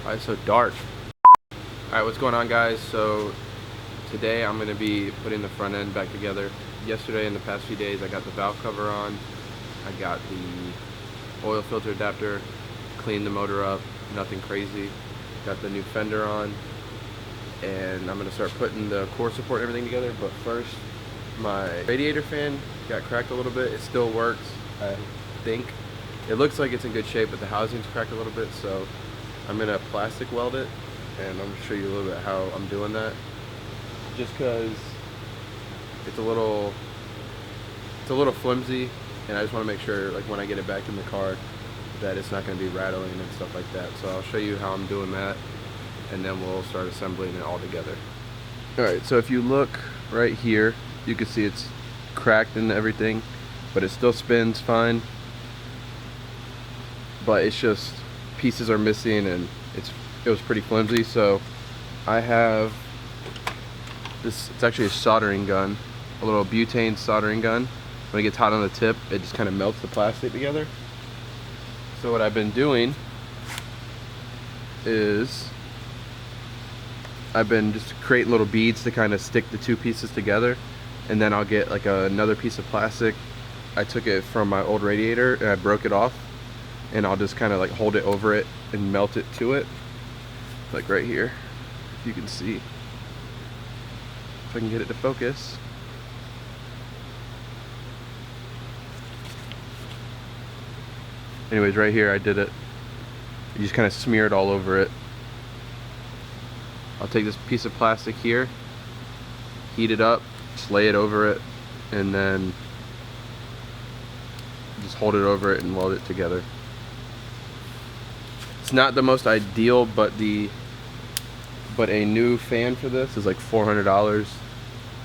Why is it so dark? Alright, what's going on, guys? So today I'm going to be putting the front end back together. Yesterday and the past few days I got the valve cover on, I got the oil filter adapter, cleaned the motor up, nothing crazy, got the new fender on, and I'm going to start putting the core support and everything together. But first, my radiator fan got cracked a little bit. It still works, I think. It looks like it's in good shape, but the housing's cracked a little bit, so I'm going to plastic weld it, and I'm going to show you a little bit how I'm doing that. Just because it's a little flimsy, and I just want to make sure, like, when I get it back in the car, that it's not going to be rattling and stuff like that. So I'll show you how I'm doing that, and then we'll start assembling it all together. Alright, so if you look right here, you can see it's cracked and everything, but it still spins fine. But it's just pieces are missing, and it was pretty flimsy. So I have this, it's actually a soldering gun, a little butane soldering gun. When it gets hot on the tip, it just kind of melts the plastic together. So what I've been doing is I've been just creating little beads to kind of stick the two pieces together, and then I'll get like another piece of plastic. I took it from my old radiator and I broke it off, and I'll just kind of like hold it over it and melt it to it, like right here, if you can see, if I can get it to focus. Anyways, right here I did it. You just kind of smear it all over it. I'll take this piece of plastic here, heat it up, just lay it over it, and then just hold it over it and weld it together. It's not the most ideal, but a new fan for this is like $400,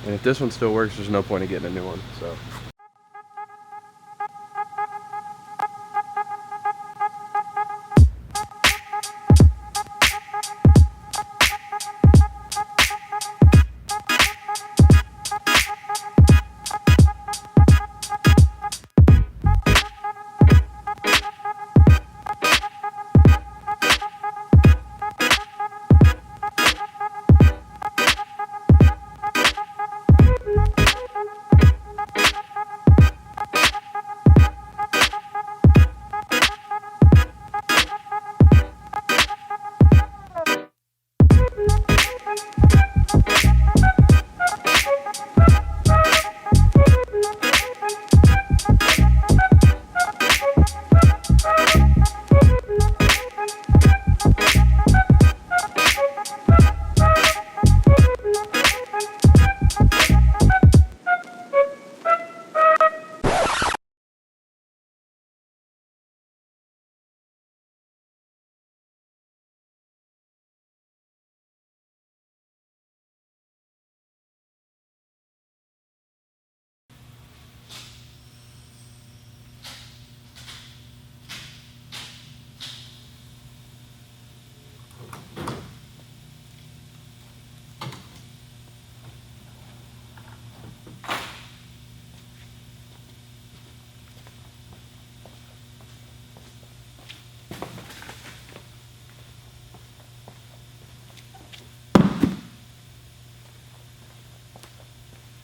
and if this one still works, there's no point in getting a new one. So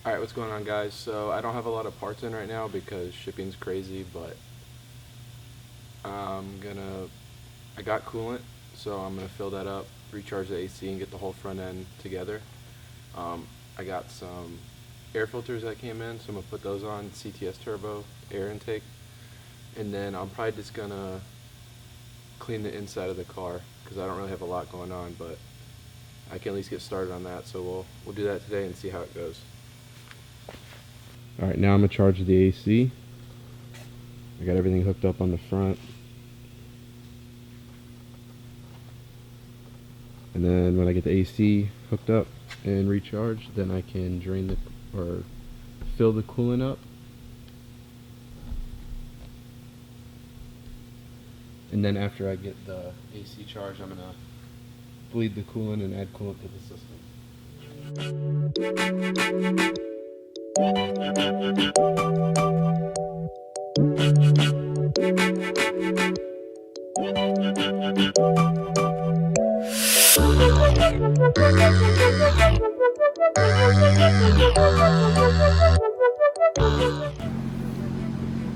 alright, what's going on, guys? So I don't have a lot of parts in right now because shipping's crazy, but I got coolant, so I'm gonna fill that up, recharge the AC, and get the whole front end together. I got some air filters that came in, so I'm gonna put those on, CTS turbo air intake, and then I'm probably just gonna clean the inside of the car because I don't really have a lot going on, but I can at least get started on that. So we'll do that today and see how it goes. Alright, now I'm going to charge the AC. I got everything hooked up on the front. And then when I get the AC hooked up and recharged, then I can fill the coolant up. And then after I get the AC charged, I'm going to bleed the coolant and add coolant to the system.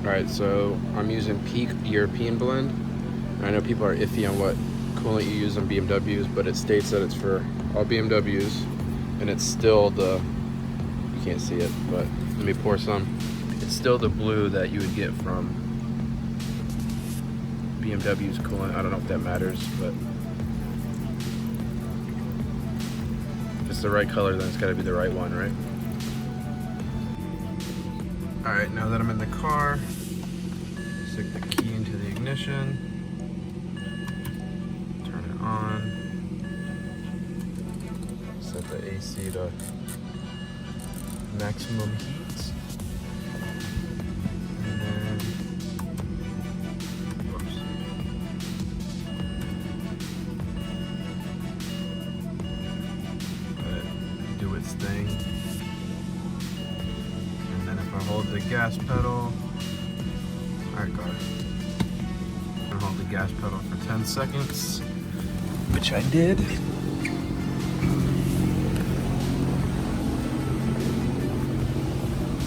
Alright, so I'm using Peak European blend. I know people are iffy on what coolant you use on BMWs, but it states that it's for all BMWs, and it's still the, you can't see it, but let me pour some. It's still the blue that you would get from BMW's coolant. I don't know if that matters, but if it's the right color, then it's gotta be the right one, right? Alright, now that I'm in the car, stick the key into the ignition, turn it on, set the AC to maximum heat, and then, whoops. Let it do its thing. And then if I hold the gas pedal, alright guys, I'm gonna hold the gas pedal for 10 seconds, which I did.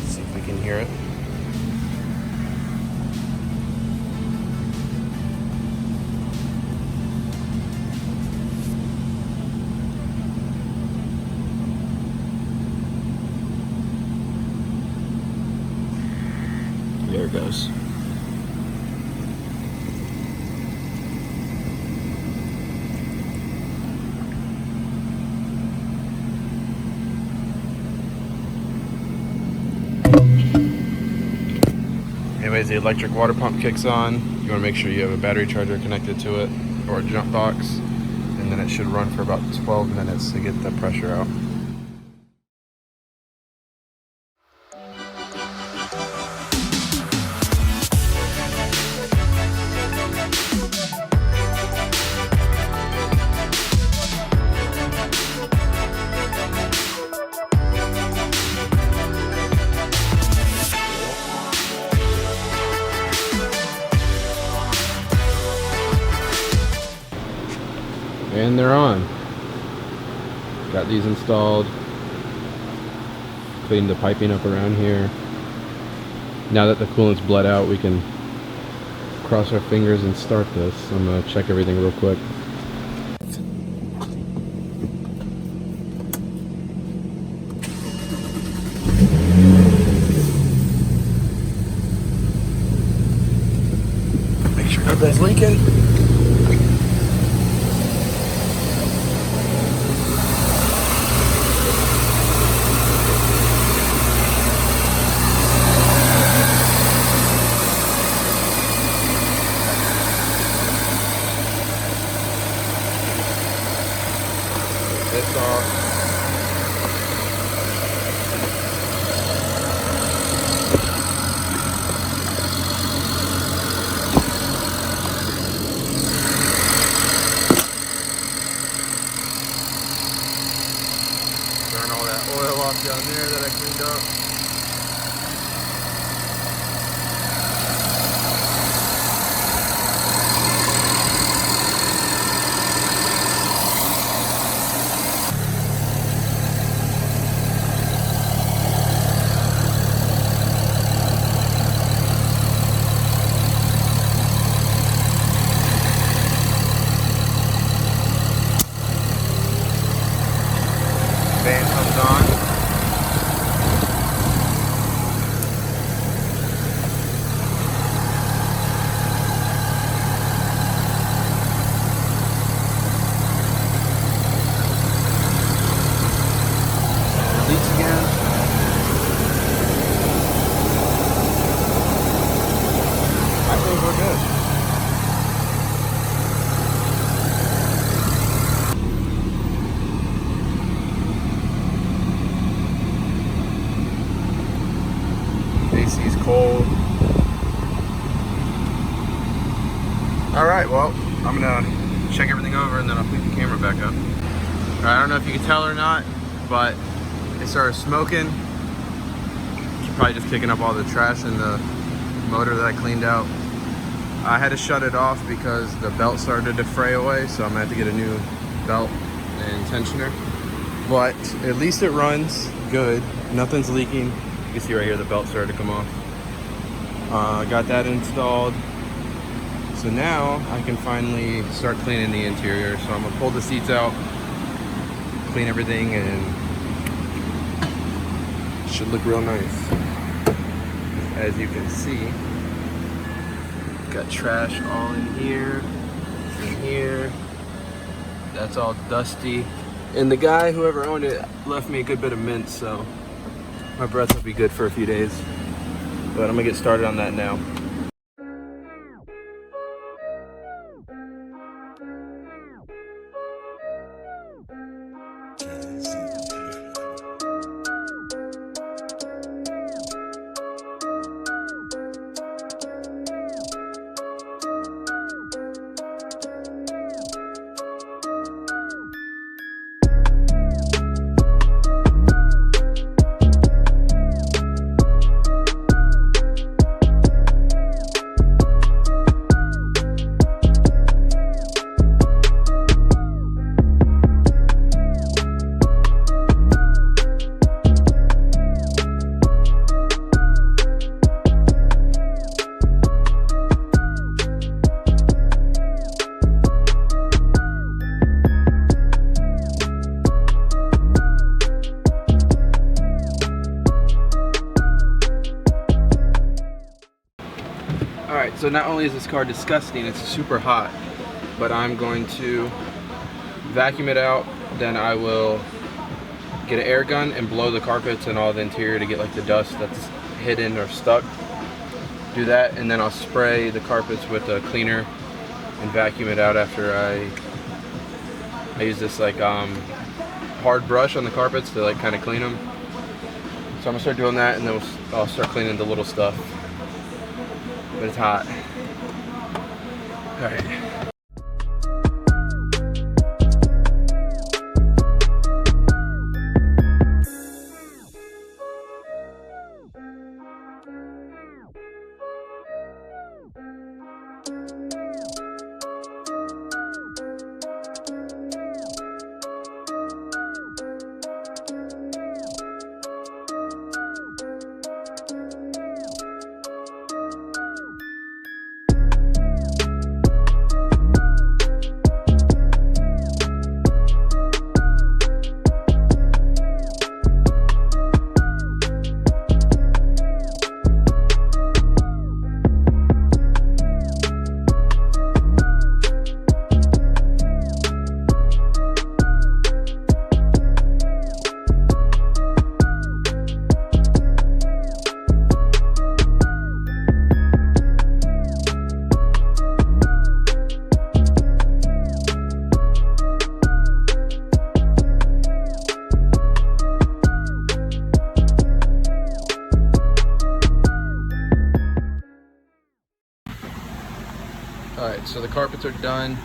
See if we can hear it. There it goes. Anyways, the electric water pump kicks on. You want to make sure you have a battery charger connected to it or a jump box, and then it should run for about 12 minutes to get the pressure out. And they're on. Got these installed. Cleaned the piping up around here. Now that the coolant's bled out, we can cross our fingers and start this. I'm gonna check everything real quick. Make sure nothing's leaking. This off. Burn all that oil off down there that I cleaned up. Fan comes on. Leaks again. I think we're good. AC's cold. Alright, well, I'm gonna check everything over and then I'll put the camera back up. Alright, I don't know if you can tell or not, but it started smoking. It's probably just kicking up all the trash in the motor that I cleaned out. I had to shut it off because the belt started to fray away, so I'm gonna have to get a new belt. and tensioner, but at least it runs good. Nothing's leaking. You can see right here the belt started to come off. Got that installed. So now I can finally start cleaning the interior. So I'm gonna pull the seats out, clean everything, and it should look real nice. As you can see, got trash all in here, in here. That's all dusty. And the guy, whoever owned it, left me a good bit of mint, so my breath will be good for a few days. But I'm gonna get started on that now. Alright, so not only is this car disgusting, it's super hot, but I'm going to vacuum it out, then I will get an air gun and blow the carpets and all the interior to get like the dust that's hidden or stuck. Do that, and then I'll spray the carpets with a cleaner and vacuum it out after I use this like hard brush on the carpets to like kind of clean them. So I'm gonna start doing that, and then I'll start cleaning the little stuff. But it's hot. All right. Alright, so the carpets are done.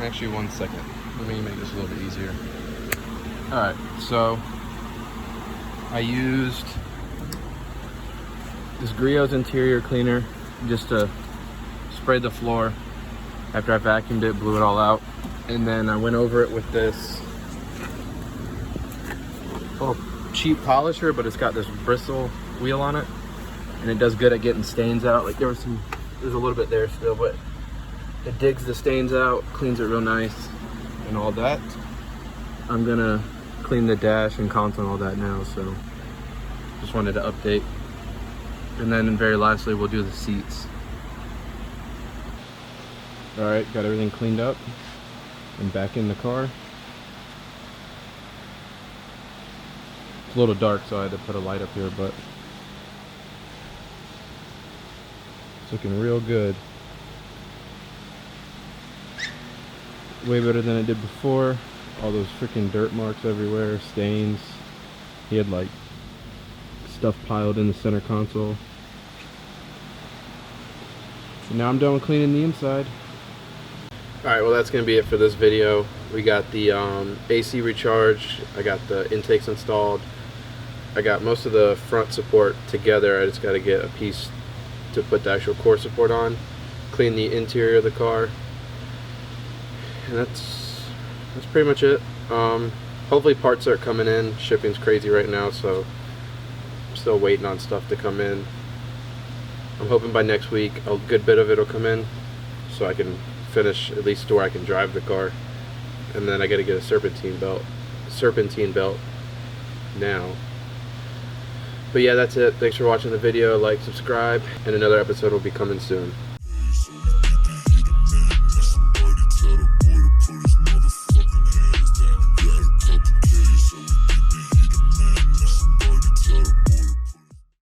Actually, 1 second. Let me make this a little bit easier. Alright, so I used this Griot's interior cleaner just to spray the floor after I vacuumed it, blew it all out. And then I went over it with this little cheap polisher, but it's got this bristle wheel on it. And it does good at getting stains out. Like there's a little bit there still, but it digs the stains out, cleans it real nice and all that. I'm gonna clean the dash and console and all that now, so just wanted to update. And then very lastly, we'll do the seats. All right, got everything cleaned up and back in the car. It's a little dark, so I had to put a light up here, but it's looking real good. Way better than it did before. All those freaking dirt marks everywhere, stains. He had like stuff piled in the center console. So now I'm done with cleaning the inside. Alright, well that's going to be it for this video. We got the AC recharged, I got the intakes installed, I got most of the front support together. I just got to get a piece to put the actual core support on, clean the interior of the car, and that's that's pretty much it. Hopefully parts start coming in. Shipping's crazy right now, so I'm still waiting on stuff to come in. I'm hoping by next week a good bit of it will come in, so I can finish at least to where I can drive the car. And then I got to get a serpentine belt now. But yeah, that's it. Thanks for watching the video. Like, subscribe, and another episode will be coming soon.